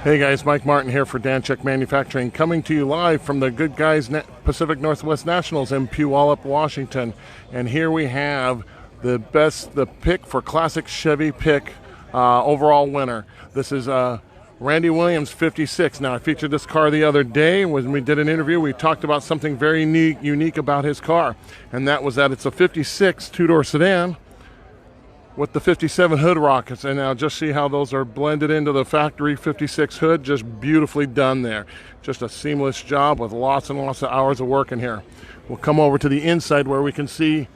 Hey guys, Mike Martin here for Danchuk Manufacturing, coming to you live from the Good Guys Pacific Northwest Nationals in Puyallup, Washington. And here we have the pick for classic Chevy pick overall winner. This is Randy Williams 56. Now, I featured this car the other day when we did an interview. We talked about something very unique about his car, and that was that it's a 56 two-door sedan with the 57 hood rockets. And now just see how those are blended into the factory 56 hood. Just beautifully done there. Just a seamless job with lots and lots of hours of work in here. We'll come over to the inside where we can see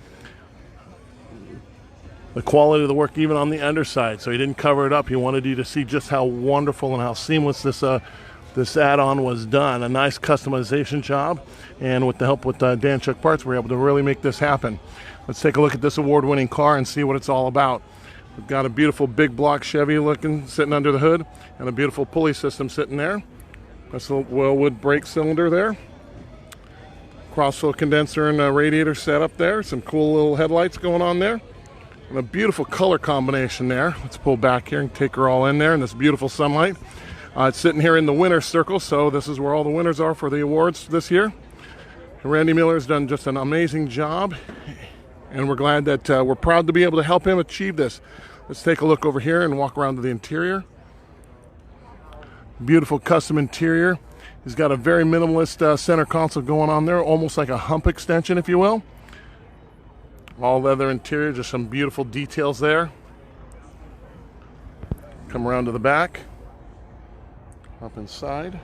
the quality of the work even on the underside. So he didn't cover it up. He wanted you to see just how wonderful and how seamless this add-on was done. A nice customization job, and with the help with Danchuk Parts, we're able to really make this happen. Let's take a look at this award-winning car and see what it's all about. We've got a beautiful big block Chevy looking sitting under the hood, and a beautiful pulley system sitting there. That's a Wellwood brake cylinder there. Crossflow condenser and a radiator set up there. Some cool little headlights going on there. And a beautiful color combination there. Let's pull back here and take her all in there in this beautiful sunlight. It's sitting here in the winner's circle, so this is where all the winners are for the awards this year. Randy Miller's done just an amazing job, and we're glad that we're proud to be able to help him achieve this. Let's take a look over here and walk around to the interior. Beautiful custom interior. He's got a very minimalist center console going on there, almost like a hump extension, if you will. All leather interior, just some beautiful details there. Come around to the back. Up inside.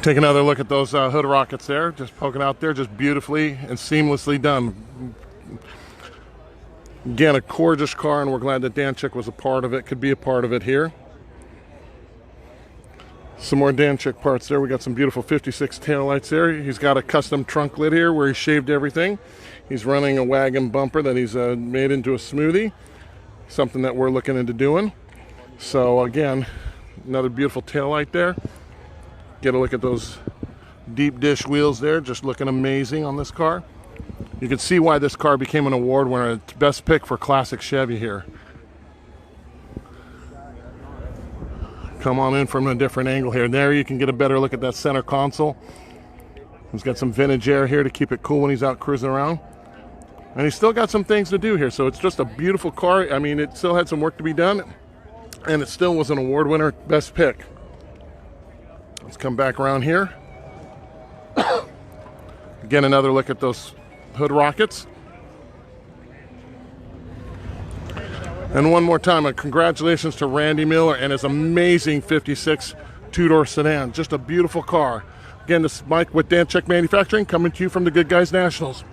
Take another look at those hood rockets there, just poking out there, just beautifully and seamlessly done. Again, a gorgeous car, and we're glad that Danchuk was a part of it, could be a part of it here. Some more Danchuk parts there. We got some beautiful 56 taillights there. He's got a custom trunk lid here where he shaved everything. He's running a wagon bumper that he's made into a smoothie, something that we're looking into doing. So again, another beautiful taillight there. Get a look at those deep dish wheels there, just looking amazing on this car. You can see why this car became an award winner. It's best pick for classic Chevy here. Come on in from a different angle here. There you can get a better look at that center console. He's got some vintage air here to keep it cool when he's out cruising around. And he's still got some things to do here, so it's just a beautiful car. I mean, it still had some work to be done, and it still was an award winner, best pick. Let's come back around here. Again, another look at those hood rockets. And one more time, congratulations to Randy Miller and his amazing 56 two-door sedan. Just a beautiful car. Again, this is Mike with Danchuk Manufacturing, coming to you from the Good Guys Nationals.